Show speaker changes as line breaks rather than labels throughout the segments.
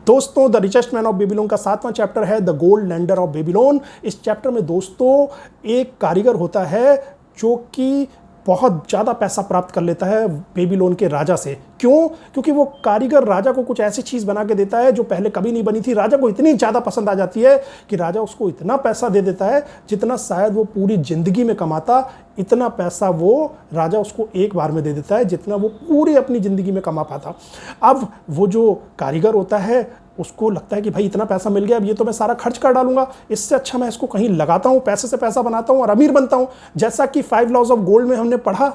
दोस्तों, the richest man of Babylon का 7वां chapter है the gold lender of Babylon. इस चैप्टर में दोस्तों एक कारीगर होता है जो कि बहुत ज़्यादा पैसा प्राप्त कर लेता है बेबीलोन के राजा से। क्यों? क्योंकि वो कारीगर राजा को कुछ ऐसी चीज़ बना के देता है जो पहले कभी नहीं बनी थी। राजा को इतनी ज़्यादा पसंद आ जाती है कि राजा उसको इतना पैसा दे देता है जितना शायद वो पूरी ज़िंदगी में कमाता। इतना पैसा वो राजा उसको एक बार में दे देता है जितना वो पूरी अपनी ज़िंदगी में कमा पाता। अब वो जो कारीगर होता है उसको लगता है कि भाई इतना पैसा मिल गया, अब ये तो मैं सारा खर्च कर डालूंगा, इससे अच्छा मैं इसको कहीं लगाता हूँ, पैसे से पैसा बनाता हूँ और अमीर बनता हूँ। जैसा कि 5 लॉज ऑफ गोल्ड में हमने पढ़ा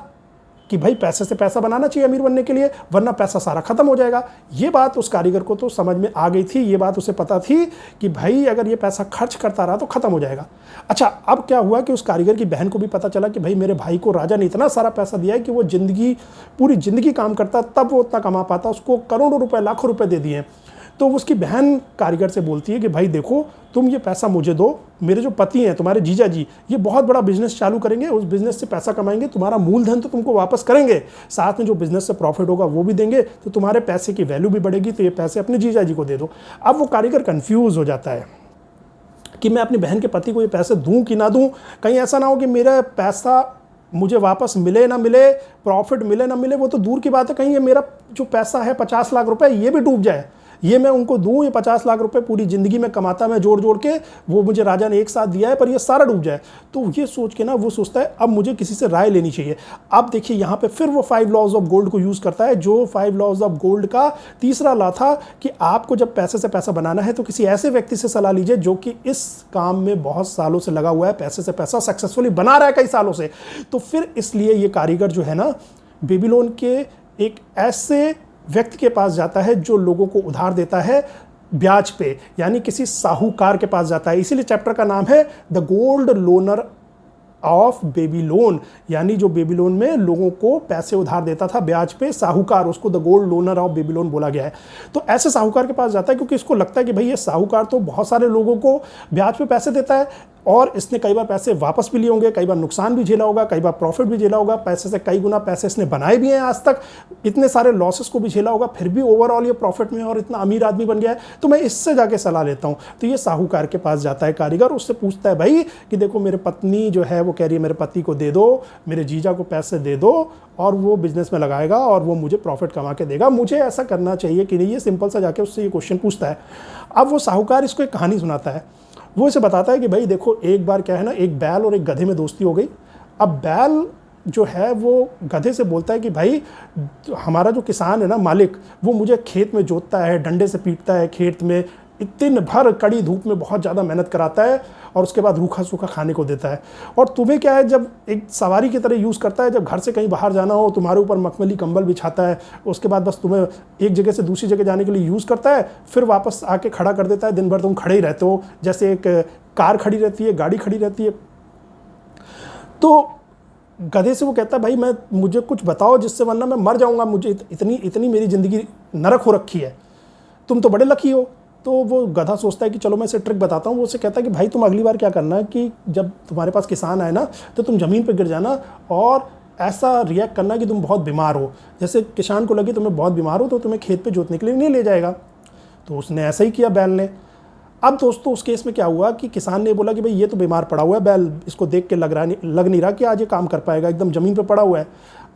कि भाई पैसे से पैसा बनाना चाहिए अमीर बनने के लिए, वरना पैसा सारा खत्म हो जाएगा। ये बात उस कारीगर को तो समझ में आ गई थी, ये बात उसे पता थी कि भाई अगर ये पैसा खर्च करता रहा तो खत्म हो जाएगा। अच्छा, अब क्या हुआ कि उस कारीगर की बहन को भी पता चला कि भाई मेरे भाई को राजा ने इतना सारा पैसा दिया है कि वो पूरी जिंदगी काम करता तब वो उतना कमा पाता, उसको करोड़ों रुपए लाखों रुपए दे दिए। तो उसकी बहन कारीगर से बोलती है कि भाई देखो, तुम ये पैसा मुझे दो, मेरे जो पति हैं तुम्हारे जीजा जी ये बहुत बड़ा बिजनेस चालू करेंगे, उस बिजनेस से पैसा कमाएंगे, तुम्हारा मूलधन तो तुमको वापस करेंगे, साथ में जो बिजनेस से प्रॉफिट होगा वो भी देंगे, तो तुम्हारे पैसे की वैल्यू भी बढ़ेगी, तो ये पैसे अपने जीजा जी को दे दो। अब वो कारीगर कंफ्यूज हो जाता है कि मैं अपनी बहन के पति को ये पैसे दूं कि ना दूं, कहीं ऐसा ना हो कि मेरा पैसा मुझे वापस मिले ना मिले, प्रॉफिट मिले ना मिले वो तो दूर की बात है, कहीं ये मेरा जो पैसा है 50 लाख रुपए ये भी डूब जाए। ये मैं उनको दूं, ये 50 लाख रुपए पूरी जिंदगी में कमाता मैं जोड़ जोड़ के, वो मुझे राजा ने एक साथ दिया है, पर ये सारा डूब जाए। तो ये सोच के ना वो सोचता है अब मुझे किसी से राय लेनी चाहिए। अब देखिए यहाँ पे फिर वो 5 लॉज ऑफ गोल्ड को यूज करता है, जो 5 लॉज ऑफ गोल्ड का तीसरा लॉ था कि आपको जब पैसे से पैसा बनाना है तो किसी ऐसे व्यक्ति से सलाह लीजिए जो कि इस काम में बहुत सालों से लगा हुआ है, पैसे से पैसा सक्सेसफुली बना रहा है कई सालों से। तो फिर इसलिए ये कारीगर जो है ना बेबीलोन के एक ऐसे व्यक्ति के पास जाता है जो लोगों को उधार देता है ब्याज पे, यानी किसी साहूकार के पास जाता है। इसीलिए चैप्टर का नाम है the gold loner of Babylon, यानी जो बेबीलोन में लोगों को पैसे उधार देता था ब्याज पे, साहूकार, उसको the gold loner of Babylon बोला गया है। तो ऐसे साहूकार के पास जाता है क्योंकि इसको लगता है कि भाई ये साहूकार तो बहुत सारे लोगों को ब्याज पे पैसे देता है और इसने कई बार पैसे वापस भी लिए होंगे, कई बार नुकसान भी झेला होगा, कई बार प्रॉफिट भी झेला होगा, पैसे से कई गुना पैसे इसने बनाए भी हैं आज तक, इतने सारे लॉसेस को भी झेला होगा, फिर भी ओवरऑल ये प्रॉफिट में और इतना अमीर आदमी बन गया है, तो मैं इससे जाके सलाह लेता हूँ। तो ये साहूकार के पास जाता है कारीगर, उससे पूछता है भाई कि देखो मेरे पत्नी जो है वो कह रही है मेरे पति को दे दो, मेरे जीजा को पैसे दे दो और वो बिजनेस में लगाएगा और वो मुझे प्रॉफिट कमा के देगा, मुझे ऐसा करना चाहिए कि नहीं। ये सिंपल सा जाके उससे ये क्वेश्चन पूछता है। अब वो साहूकार इसको एक कहानी सुनाता है। वो इसे बताता है कि भाई देखो एक बार क्या है ना, एक बैल और एक गधे में दोस्ती हो गई। अब बैल जो है वो गधे से बोलता है कि भाई हमारा जो किसान है ना मालिक, वो मुझे खेत में जोतता है, डंडे से पीटता है, खेत में दिन भर कड़ी धूप में बहुत ज़्यादा मेहनत कराता है और उसके बाद रूखा सूखा खाने को देता है। और तुम्हें क्या है, जब एक सवारी की तरह यूज़ करता है, जब घर से कहीं बाहर जाना हो तुम्हारे ऊपर मखमली कंबल बिछाता है, उसके बाद बस तुम्हें एक जगह से दूसरी जगह जाने के लिए यूज़ करता है, फिर वापस आके खड़ा कर देता है, दिन भर तुम खड़े ही रहते हो, जैसे एक कार खड़ी रहती है, गाड़ी खड़ी रहती है। तो गधे से वो कहता है भाई मुझे कुछ बताओ जिससे, वरना मैं मर जाऊँगा, मुझे इतनी मेरी ज़िंदगी नरक हो रखी है, तुम तो बड़े लकी हो। तो वो गधा सोचता है कि चलो मैं इसे ट्रिक बताता हूँ। वो उसे कहता है कि भाई तुम अगली बार क्या करना है कि जब तुम्हारे पास किसान आए ना तो तुम ज़मीन पर गिर जाना और ऐसा रिएक्ट करना कि तुम बहुत बीमार हो, जैसे किसान को लगे तुम्हें बहुत बीमार हो तो तुम्हें खेत पे जोतने के लिए नहीं ले जाएगा। तो उसने ऐसा ही किया बैल ने। अब दोस्तों उस केस में क्या हुआ कि किसान ने बोला कि भाई ये तो बीमार पड़ा हुआ है बैल, इसको देख के लग नहीं रहा कि आज ये काम कर पाएगा, एकदम ज़मीन पर पड़ा हुआ है,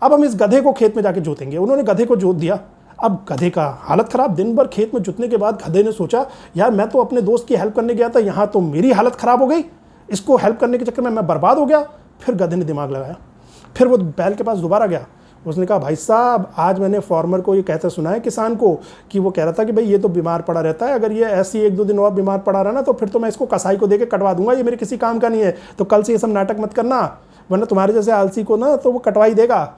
अब हम इस गधे को खेत में जाके जोतेंगे। उन्होंने गधे को जोत दिया। अब गधे का हालत ख़राब, दिन भर खेत में जुतने के बाद गधे ने सोचा यार मैं तो अपने दोस्त की हेल्प करने गया था, यहाँ तो मेरी हालत ख़राब हो गई, इसको हेल्प करने के चक्कर में मैं बर्बाद हो गया। फिर गधे ने दिमाग लगाया, फिर वो बैल के पास दोबारा गया। उसने कहा भाई साहब आज मैंने फार्मर को ये कहते सुना है, किसान को, कि वो कह रहा था कि भाई ये तो बीमार पड़ा रहता है, अगर ये ऐसी 1-2 दिन और बीमार पड़ा रहा ना तो फिर तो मैं इसको कसाई को देके कटवा दूंगा, ये मेरे किसी काम का नहीं है, तो कल से ये सब नाटक मत करना, वरना तुम्हारे जैसे आलसी को ना तो वो कटवा ही देगा।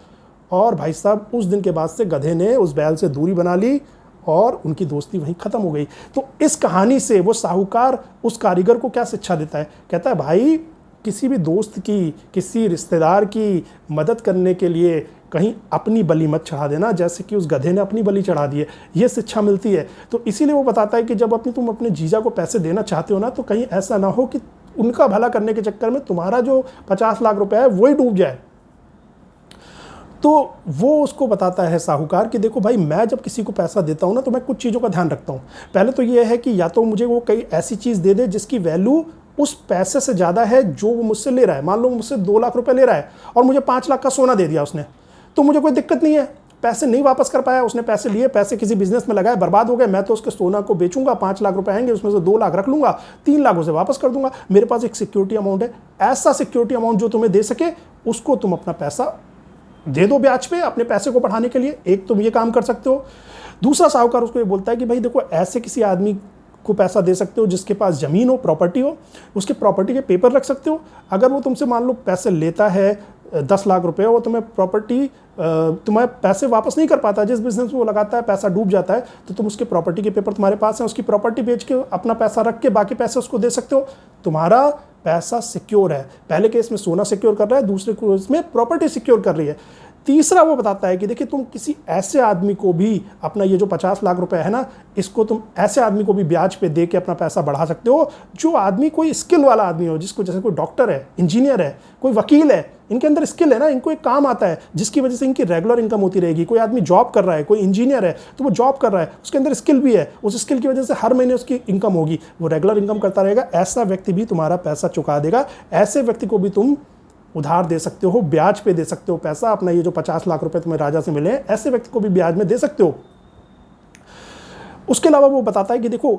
और भाई साहब उस दिन के बाद से गधे ने उस बैल से दूरी बना ली और उनकी दोस्ती वहीं ख़त्म हो गई। तो इस कहानी से वो साहूकार उस कारीगर को क्या शिक्षा देता है, कहता है भाई किसी भी दोस्त की, किसी रिश्तेदार की मदद करने के लिए कहीं अपनी बलि मत चढ़ा देना, जैसे कि उस गधे ने अपनी बलि चढ़ा दी है, ये शिक्षा मिलती है। तो इसीलिए वो बताता है कि जब तुम अपने जीजा को पैसे देना चाहते हो ना तो कहीं ऐसा ना हो कि उनका भला करने के चक्कर में तुम्हारा जो 50 लाख रुपए है वही डूब जाए। तो वो उसको बताता है साहूकार कि देखो भाई, मैं जब किसी को पैसा देता हूँ ना, तो मैं कुछ चीज़ों का ध्यान रखता हूँ। पहले तो ये है कि या तो मुझे वो कई ऐसी चीज़ दे दे जिसकी वैल्यू उस पैसे से ज़्यादा है जो वो मुझसे ले रहा है। मान लो मुझसे 2 लाख रुपए ले रहा है और मुझे 5 लाख का सोना दे दिया उसने, तो मुझे कोई दिक्कत नहीं है। पैसे नहीं वापस कर पाया, उसने पैसे लिए, पैसे किसी बिजनेस में लगाए, बर्बाद हो गए, मैं तो उसके सोना को बेचूंगा, 5 लाख रुपए आएंगे, उसमें से 2 लाख रख लूंगा, 3 लाख उसे वापस कर दूंगा। मेरे पास एक सिक्योरिटी अमाउंट है। ऐसा सिक्योरिटी अमाउंट जो तुम्हें दे सके, उसको तुम अपना पैसा दे दो ब्याज पे, अपने पैसे को बढ़ाने के लिए। एक तुम ये काम कर सकते हो। दूसरा, साहूकार उसको ये बोलता है कि भाई देखो, ऐसे किसी आदमी को पैसा दे सकते हो जिसके पास ज़मीन हो, प्रॉपर्टी हो, उसके प्रॉपर्टी के पेपर रख सकते हो। अगर वो तुमसे मान लो पैसे लेता है 10 लाख रुपए, वो तुम्हें पैसे वापस नहीं कर पाता, जिस बिजनेस में वो लगाता है पैसा डूब जाता है, तो तुम उसके प्रॉपर्टी के पेपर तुम्हारे पास हैं, उसकी प्रॉपर्टी बेच के अपना पैसा रख के बाकी पैसे उसको दे सकते हो। तुम्हारा पैसा सिक्योर है। पहले केस में सोना सिक्योर कर रहा है, दूसरे केस में प्रॉपर्टी सिक्योर कर रही है। तीसरा, वो बताता है कि देखिए, तुम किसी ऐसे आदमी को भी अपना ये जो 50 लाख रुपए है ना, इसको तुम ऐसे आदमी को भी ब्याज पे दे के अपना पैसा बढ़ा सकते हो, जो आदमी कोई स्किल वाला आदमी हो, जिसको, जैसे कोई डॉक्टर है, इंजीनियर है, कोई वकील है, इनके अंदर स्किल है ना, इनको एक काम आता है जिसकी वजह से इनकी रेगुलर इनकम होती रहेगी। कोई आदमी जॉब कर रहा है, कोई इंजीनियर है, तो वो जॉब कर रहा है, उसके अंदर स्किल भी है, उस स्किल की वजह से हर महीने उसकी इनकम होगी, वो रेगुलर इनकम करता रहेगा। ऐसा व्यक्ति भी तुम्हारा पैसा चुका देगा। ऐसे व्यक्ति को भी तुम उधार दे सकते हो, ब्याज पे दे सकते हो पैसा। अपना ये जो 50 लाख रुपए तुम्हें राजा से मिले, ऐसे व्यक्ति को भी ब्याज में दे सकते हो। उसके अलावा वो बताता है कि देखो,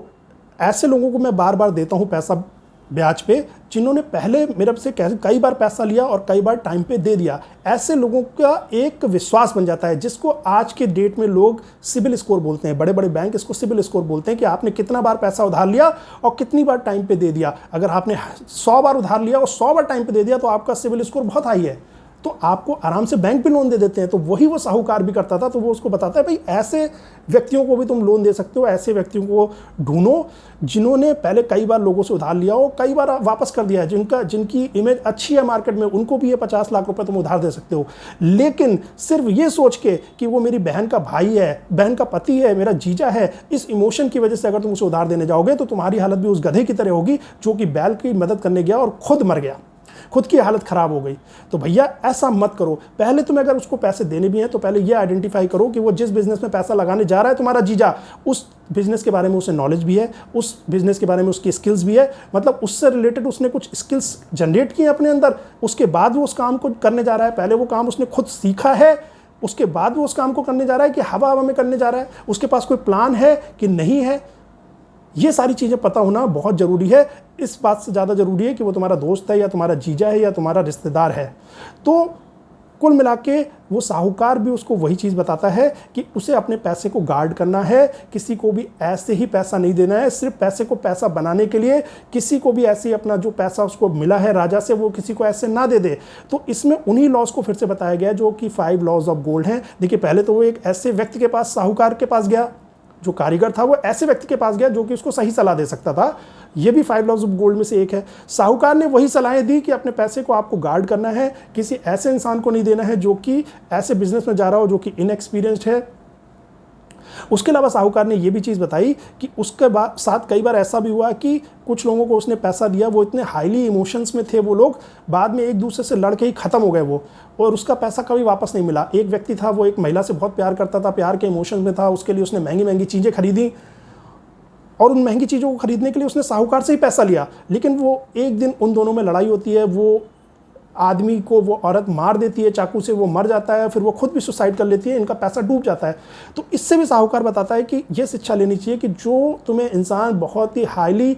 ऐसे लोगों को मैं बार बार देता हूं पैसा ब्याज पे, जिन्होंने पहले मेरे से कई बार पैसा लिया और कई बार टाइम पे दे दिया। ऐसे लोगों का एक विश्वास बन जाता है, जिसको आज के डेट में लोग सिबिल स्कोर बोलते हैं। बड़े बड़े बैंक इसको सिबिल स्कोर बोलते हैं कि आपने कितना बार पैसा उधार लिया और कितनी बार टाइम पे दे दिया। अगर आपने 100 बार उधार लिया और 100 बार टाइम पे दे दिया, तो आपका सिबिल स्कोर बहुत हाई है, तो आपको आराम से बैंक पे लोन दे देते हैं। तो वही वो साहूकार भी करता था। तो वो उसको बताता है, भाई ऐसे व्यक्तियों को भी तुम लोन दे सकते हो। ऐसे व्यक्तियों को ढूंढो जिन्होंने पहले कई बार लोगों से उधार लिया हो, कई बार वापस कर दिया है, जिनकी इमेज अच्छी है मार्केट में, उनको भी ये 50 लाख रुपए तुम उधार दे सकते हो। लेकिन सिर्फ ये सोच के कि वो मेरी बहन का भाई है, बहन का पति है, मेरा जीजा है, इस इमोशन की वजह से अगर तुम उसे उधार देने जाओगे, तो तुम्हारी हालत भी उस गधे की तरह होगी जो कि बैल की मदद करने गया और खुद मर गया, खुद की हालत खराब हो गई। तो भैया ऐसा मत करो। पहले तुम अगर उसको पैसे देने भी हैं, तो पहले ये आइडेंटिफाई करो कि वो जिस बिजनेस में पैसा लगाने जा रहा है तुम्हारा जीजा, उस बिजनेस के बारे में उसे नॉलेज भी है, उस बिजनेस के बारे में उसकी स्किल्स भी है, मतलब उससे रिलेटेड उसने कुछ स्किल्स जनरेट की हैं अपने अंदर, उसके बाद वो उस काम को करने जा रहा है। पहले वो काम उसने खुद सीखा है, उसके बाद वो उस काम को करने जा रहा है कि हवा हवा में करने जा रहा है, उसके पास कोई प्लान है कि नहीं है। ये सारी चीज़ें पता होना बहुत ज़रूरी है। इस बात से ज़्यादा ज़रूरी है कि वो तुम्हारा दोस्त है या तुम्हारा जीजा है या तुम्हारा रिश्तेदार है। तो कुल मिला के वो साहूकार भी उसको वही चीज़ बताता है कि उसे अपने पैसे को गार्ड करना है, किसी को भी ऐसे ही पैसा नहीं देना है, सिर्फ पैसे को पैसा बनाने के लिए। किसी को भी ऐसे ही अपना जो पैसा उसको मिला है राजा से, वो किसी को ऐसे ना दे दे। तो इसमें उन्हीं लॉज को फिर से बताया गया जो कि 5 लॉज ऑफ गोल्ड हैं। देखिए, पहले तो वो एक ऐसे व्यक्ति के पास, साहूकार के पास गया, जो कारीगर था वो ऐसे व्यक्ति के पास गया जो कि उसको सही सलाह दे सकता था। ये भी 5 लॉज ऑफ गोल्ड में से एक है। साहूकार ने वही सलाहें दी कि अपने पैसे को आपको गार्ड करना है, किसी ऐसे इंसान को नहीं देना है जो कि ऐसे बिजनेस में जा रहा हो, जो कि इनएक्सपीरियंस्ड है। उसके अलावा साहूकार ने यह भी चीज़ बताई कि उसके बाद साथ कई बार ऐसा भी हुआ कि कुछ लोगों को उसने पैसा दिया, वो इतने हाईली इमोशंस में थे वो लोग, बाद में एक दूसरे से लड़के ही ख़त्म हो गए वो, और उसका पैसा कभी वापस नहीं मिला। एक व्यक्ति था, वो एक महिला से बहुत प्यार करता था, प्यार के इमोशंस में था, उसके लिए उसने महंगी महंगी चीज़ें खरीदी और उन महंगी चीज़ों को खरीदने के लिए उसने साहूकार से ही पैसा लिया। लेकिन वो एक दिन उन दोनों में लड़ाई होती है, वो आदमी को वो औरत मार देती है चाकू से, वो मर जाता है, फिर वो खुद भी सुसाइड कर लेती है, इनका पैसा डूब जाता है। तो इससे भी साहूकार बताता है कि ये शिक्षा लेनी चाहिए कि जो तुम्हें इंसान बहुत ही हाईली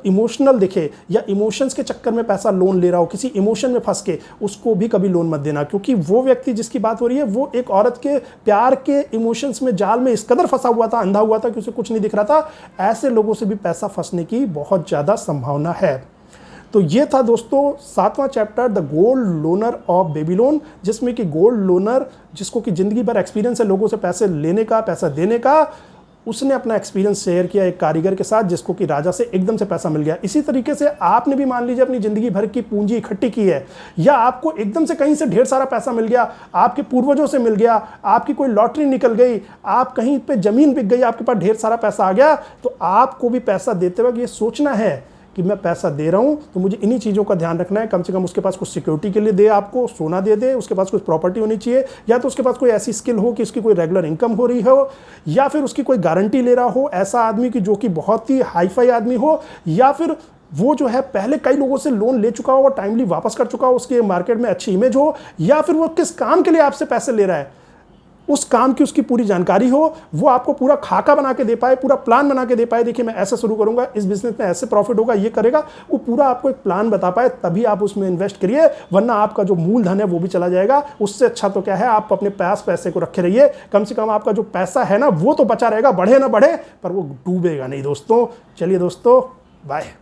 इमोशनल दिखे या इमोशंस के चक्कर में पैसा लोन ले रहा हो, किसी इमोशन में फंस के, उसको भी कभी लोन मत देना। क्योंकि वो व्यक्ति जिसकी बात हो रही है वो एक औरत के प्यार के इमोशंस में, जाल में इस कदर फंसा हुआ था, अंधा हुआ था कि उसे कुछ नहीं दिख रहा था। ऐसे लोगों से भी पैसा फंसने की बहुत ज़्यादा संभावना है। तो ये था दोस्तों 7वां chapter, the gold loner of Babylon, जिसमें कि गोल्ड लोनर, जिसको कि ज़िंदगी भर एक्सपीरियंस है लोगों से पैसे लेने का, पैसा देने का, उसने अपना एक्सपीरियंस शेयर किया एक कारीगर के साथ, जिसको कि राजा से एकदम से पैसा मिल गया। इसी तरीके से आपने भी मान लीजिए अपनी ज़िंदगी भर की पूंजी इकट्ठी की है, या आपको एकदम से कहीं से ढेर सारा पैसा मिल गया, आपके पूर्वजों से मिल गया, आपकी कोई लॉटरी निकल गई, आप कहीं पे ज़मीन बिक गई, आपके पास ढेर सारा पैसा आ गया, तो आपको भी पैसा देते वक्त ये सोचना है कि मैं पैसा दे रहा हूँ तो मुझे इन्हीं चीज़ों का ध्यान रखना है, कम से कम उसके पास कुछ सिक्योरिटी के लिए दे, आपको सोना दे दे, उसके पास कुछ प्रॉपर्टी होनी चाहिए, या तो उसके पास कोई ऐसी स्किल हो कि उसकी कोई रेगुलर इनकम हो रही हो, या फिर उसकी कोई गारंटी ले रहा हो ऐसा आदमी कि जो कि बहुत ही हाई फाई आदमी हो, या फिर वो जो है पहले कई लोगों से लोन ले चुका हो और टाइमली वापस कर चुका हो, उसके मार्केट में अच्छी इमेज हो, या फिर वो किस काम के लिए आपसे पैसे ले रहा है उस काम की उसकी पूरी जानकारी हो, वो आपको पूरा खाका बना के दे पाए, पूरा प्लान बना के दे पाए, देखिए मैं ऐसे शुरू करूंगा, इस बिजनेस में ऐसे प्रॉफिट होगा, ये करेगा, वो पूरा आपको एक प्लान बता पाए, तभी आप उसमें इन्वेस्ट करिए, वरना आपका जो मूलधन है वो भी चला जाएगा। उससे अच्छा तो क्या है, आप अपने पास पैसे को रखे रहिए, कम से कम आपका जो पैसा है ना वो तो बचा रहेगा, बढ़े ना बढ़े पर वो डूबेगा नहीं दोस्तों। चलिए दोस्तों, बाय।